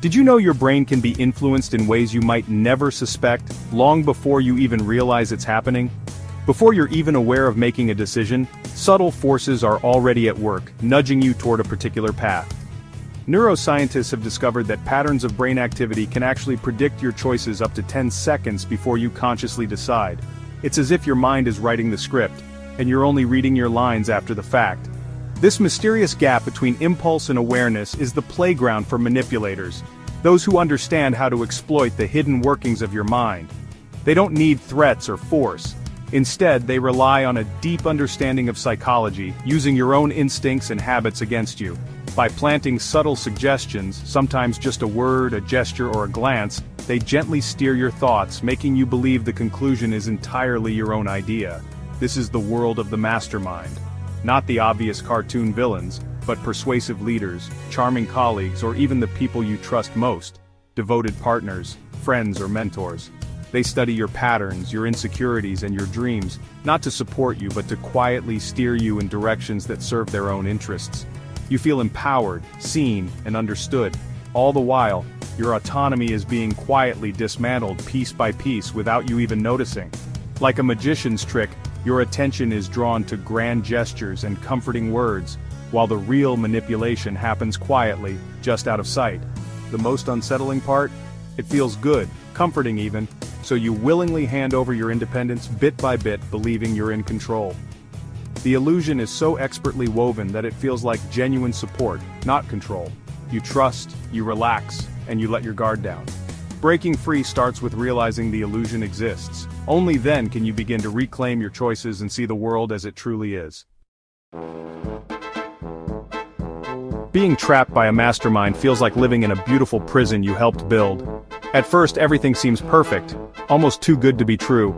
Did you know your brain can be influenced in ways you might never suspect, long before you even realize it's happening? Before you're even aware of making a decision, subtle forces are already at work, nudging you toward a particular path. Neuroscientists have discovered that patterns of brain activity can actually predict your choices up to 10 seconds before you consciously decide. It's as if your mind is writing the script, and you're only reading your lines after the fact. This mysterious gap between impulse and awareness is the playground for manipulators, those who understand how to exploit the hidden workings of your mind. They don't need threats or force. Instead, they rely on a deep understanding of psychology, using your own instincts and habits against you. By planting subtle suggestions, sometimes just a word, a gesture, or a glance, they gently steer your thoughts, making you believe the conclusion is entirely your own idea. This is the world of the mastermind. Not the obvious cartoon villains, but persuasive leaders, charming colleagues, or even the people you trust most, devoted partners, friends, or mentors. They study your patterns, your insecurities, and your dreams, not to support you but to quietly steer you in directions that serve their own interests. You feel empowered, seen, and understood. All the while, your autonomy is being quietly dismantled piece by piece without you even noticing. Like a magician's trick, your attention is drawn to grand gestures and comforting words, while the real manipulation happens quietly, just out of sight. The most unsettling part? It feels good, comforting even, so you willingly hand over your independence bit by bit, believing you're in control. The illusion is so expertly woven that it feels like genuine support, not control. You trust, you relax, and you let your guard down. Breaking free starts with realizing the illusion exists. Only then can you begin to reclaim your choices and see the world as it truly is. Being trapped by a mastermind feels like living in a beautiful prison you helped build. At first, everything seems perfect, almost too good to be true.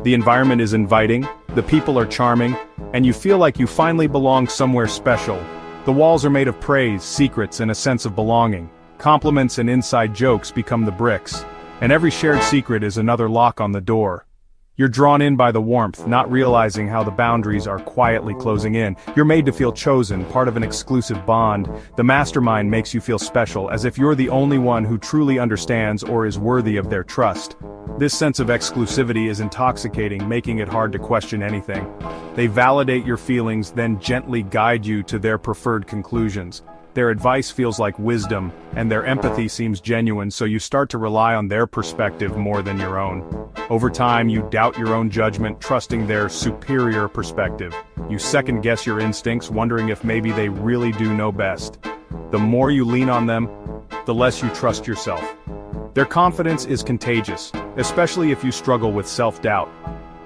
The environment is inviting, the people are charming, and you feel like you finally belong somewhere special. The walls are made of praise, secrets, and a sense of belonging. Compliments and inside jokes become the bricks, and every shared secret is another lock on the door. You're drawn in by the warmth, not realizing how the boundaries are quietly closing in. You're made to feel chosen, part of an exclusive bond. The mastermind makes you feel special, as if you're the only one who truly understands or is worthy of their trust. This sense of exclusivity is intoxicating, making it hard to question anything. They validate your feelings, then gently guide you to their preferred conclusions. Their advice feels like wisdom, and their empathy seems genuine, so you start to rely on their perspective more than your own. Over time, you doubt your own judgment, trusting their superior perspective. You second-guess your instincts, wondering if maybe they really do know best. The more you lean on them, the less you trust yourself. Their confidence is contagious, especially if you struggle with self-doubt.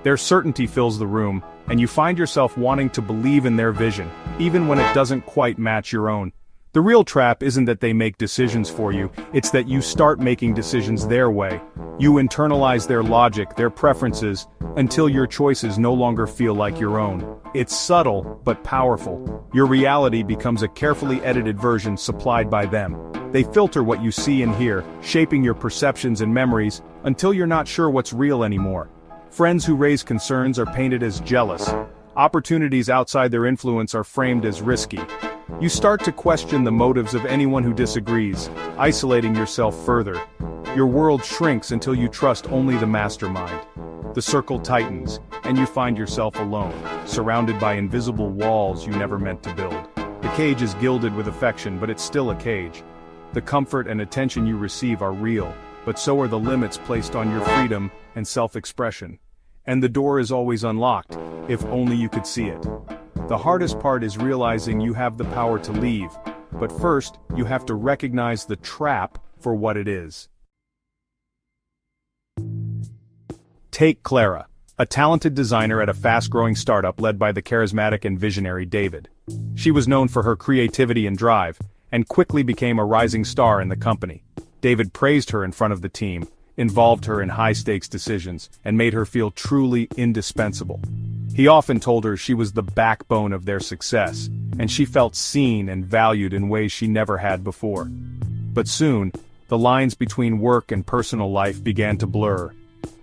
Their certainty fills the room, and you find yourself wanting to believe in their vision, even when it doesn't quite match your own. The real trap isn't that they make decisions for you, it's that you start making decisions their way. You internalize their logic, their preferences, until your choices no longer feel like your own. It's subtle, but powerful. Your reality becomes a carefully edited version supplied by them. They filter what you see and hear, shaping your perceptions and memories, until you're not sure what's real anymore. Friends who raise concerns are painted as jealous. Opportunities outside their influence are framed as risky. You start to question the motives of anyone who disagrees, isolating yourself further. Your world shrinks until you trust only the mastermind. The circle tightens, and you find yourself alone, surrounded by invisible walls you never meant to build. The cage is gilded with affection, but it's still a cage. The comfort and attention you receive are real, but so are the limits placed on your freedom and self-expression. And the door is always unlocked, if only you could see it. The hardest part is realizing you have the power to leave, but first, you have to recognize the trap for what it is. Take Clara, a talented designer at a fast-growing startup led by the charismatic and visionary David. She was known for her creativity and drive, and quickly became a rising star in the company. David praised her in front of the team, involved her in high-stakes decisions, and made her feel truly indispensable. He often told her she was the backbone of their success, and she felt seen and valued in ways she never had before. But soon, the lines between work and personal life began to blur.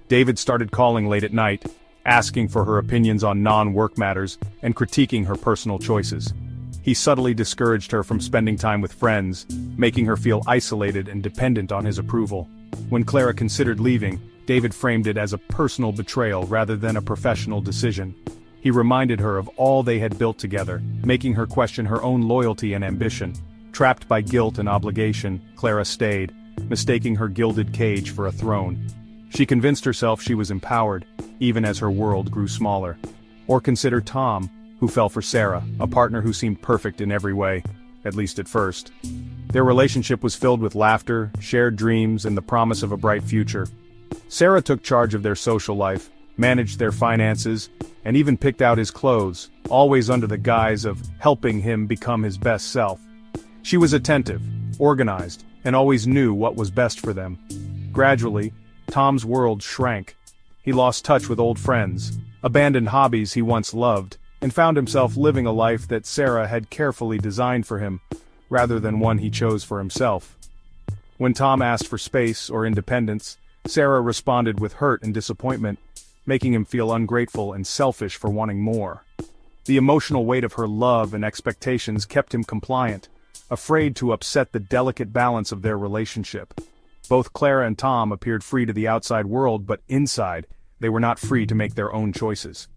David started calling late at night, asking for her opinions on non-work matters, and critiquing her personal choices. He subtly discouraged her from spending time with friends, making her feel isolated and dependent on his approval. When Clara considered leaving, David framed it as a personal betrayal rather than a professional decision. He reminded her of all they had built together, making her question her own loyalty and ambition. Trapped by guilt and obligation, Clara stayed, mistaking her gilded cage for a throne. She convinced herself she was empowered, even as her world grew smaller. Or consider Tom, who fell for Sarah, a partner who seemed perfect in every way, at least at first. Their relationship was filled with laughter, shared dreams, and the promise of a bright future. Sarah took charge of their social life, managed their finances, and even picked out his clothes, always under the guise of helping him become his best self. She was attentive, organized, and always knew what was best for them. Gradually, Tom's world shrank. He lost touch with old friends, abandoned hobbies he once loved, and found himself living a life that Sarah had carefully designed for him, rather than one he chose for himself. When Tom asked for space or independence, Sarah responded with hurt and disappointment, making him feel ungrateful and selfish for wanting more. The emotional weight of her love and expectations kept him compliant, afraid to upset the delicate balance of their relationship. Both Clara and Tom appeared free to the outside world, but inside, they were not free to make their own choices.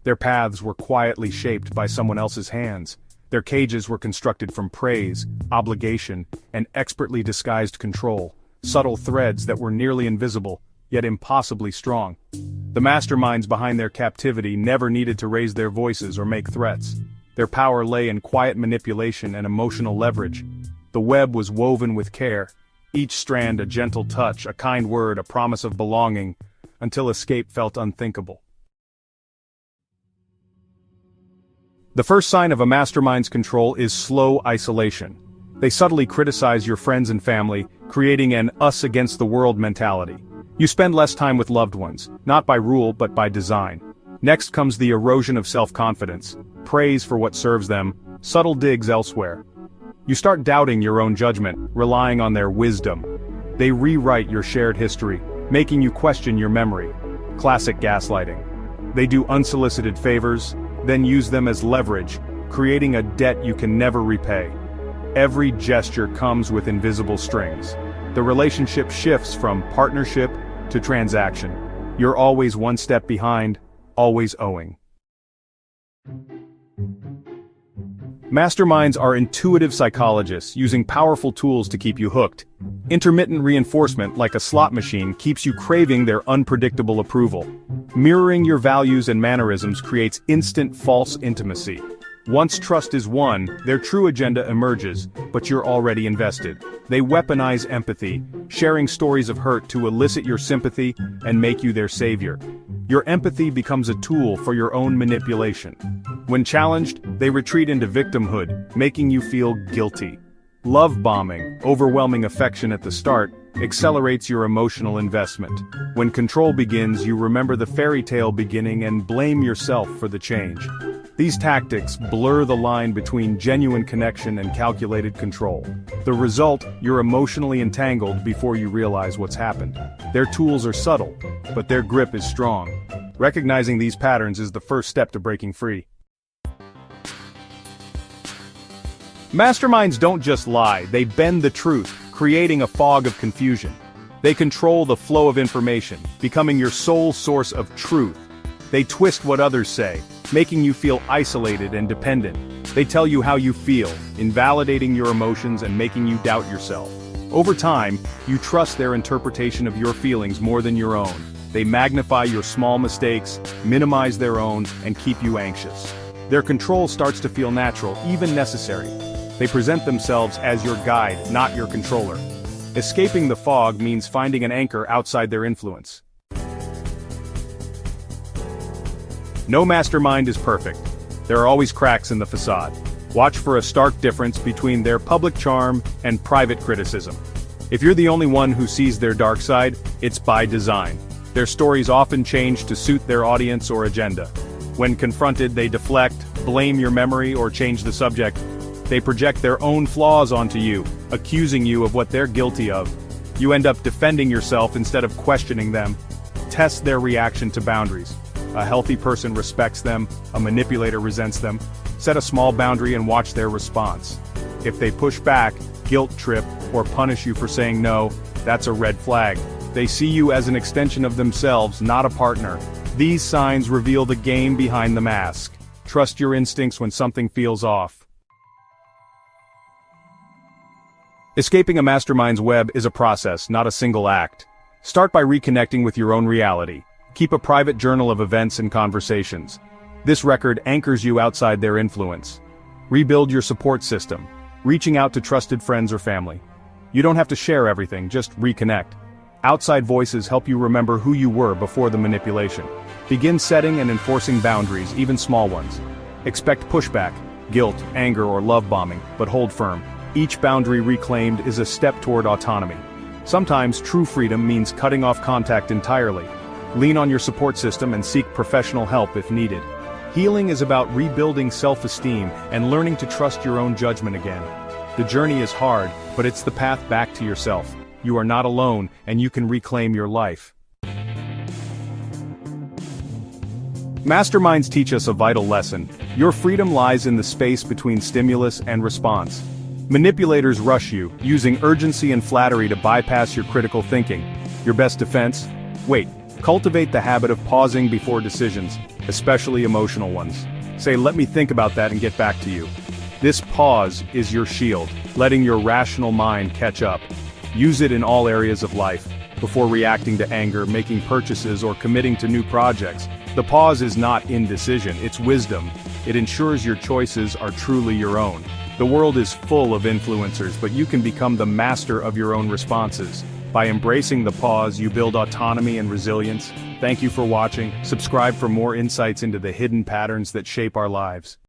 Their paths were quietly shaped by someone else's hands. Their cages were constructed from praise, obligation, and expertly disguised control, subtle threads that were nearly invisible, yet impossibly strong. The masterminds behind their captivity never needed to raise their voices or make threats. Their power lay in quiet manipulation and emotional leverage. The web was woven with care, each strand a gentle touch, a kind word, a promise of belonging, until escape felt unthinkable. The first sign of a mastermind's control is slow isolation. They subtly criticize your friends and family, creating an us-against-the-world mentality. You spend less time with loved ones, not by rule but by design. Next comes the erosion of self-confidence, praise for what serves them, subtle digs elsewhere. You start doubting your own judgment, relying on their wisdom. They rewrite your shared history, making you question your memory. Classic gaslighting. They do unsolicited favors, then use them as leverage, creating a debt you can never repay. Every gesture comes with invisible strings. The relationship shifts from partnership to transaction. You're always one step behind, always owing. Masterminds are intuitive psychologists using powerful tools to keep you hooked. Intermittent reinforcement, like a slot machine, keeps you craving their unpredictable approval. Mirroring your values and mannerisms creates instant false intimacy. Once trust is won, their true agenda emerges, but you're already invested. They weaponize empathy, sharing stories of hurt to elicit your sympathy and make you their savior. Your empathy becomes a tool for your own manipulation. When challenged, they retreat into victimhood, making you feel guilty. Love bombing, overwhelming affection at the start, accelerates your emotional investment. When control begins, you remember the fairy tale beginning and blame yourself for the change. These tactics blur the line between genuine connection and calculated control. The result, you're emotionally entangled before you realize what's happened. Their tools are subtle, but their grip is strong. Recognizing these patterns is the first step to breaking free. Masterminds don't just lie, they bend the truth, creating a fog of confusion. They control the flow of information, becoming your sole source of truth. They twist what others say, making you feel isolated and dependent. They tell you how you feel, invalidating your emotions and making you doubt yourself. Over time, you trust their interpretation of your feelings more than your own. They magnify your small mistakes, minimize their own, and keep you anxious. Their control starts to feel natural, even necessary. They present themselves as your guide, not your controller. Escaping the fog means finding an anchor outside their influence. No mastermind is perfect. There are always cracks in the facade. Watch for a stark difference between their public charm and private criticism. If you're the only one who sees their dark side, it's by design. Their stories often change to suit their audience or agenda. When confronted, they deflect, blame your memory, or change the subject. They project their own flaws onto you, accusing you of what they're guilty of. You end up defending yourself instead of questioning them. Test their reaction to boundaries. A healthy person respects them, a manipulator resents them. Set a small boundary and watch their response. If they push back, guilt trip, or punish you for saying no, that's a red flag. They see you as an extension of themselves, not a partner. These signs reveal the game behind the mask. Trust your instincts when something feels off. Escaping a mastermind's web is a process, not a single act. Start by reconnecting with your own reality. Keep a private journal of events and conversations. This record anchors you outside their influence. Rebuild your support system, reaching out to trusted friends or family. You don't have to share everything, just reconnect. Outside voices help you remember who you were before the manipulation. Begin setting and enforcing boundaries, even small ones. Expect pushback, guilt, anger, or love bombing, but hold firm. Each boundary reclaimed is a step toward autonomy. Sometimes true freedom means cutting off contact entirely. Lean on your support system and seek professional help if needed. Healing is about rebuilding self-esteem and learning to trust your own judgment again. The journey is hard, but it's the path back to yourself. You are not alone, and you can reclaim your life. Masterminds teach us a vital lesson. Your freedom lies in the space between stimulus and response. Manipulators rush you, using urgency and flattery to bypass your critical thinking. Your best defense? Wait. Cultivate the habit of pausing before decisions, especially emotional ones. Say, let me think about that and get back to you. This pause is your shield, letting your rational mind catch up. Use it in all areas of life. Before reacting to anger, making purchases, or committing to new projects, the pause is not indecision, it's wisdom. It ensures your choices are truly your own. The world is full of influencers, but you can become the master of your own responses. By embracing the pause, you build autonomy and resilience. Thank you for watching. Subscribe for more insights into the hidden patterns that shape our lives.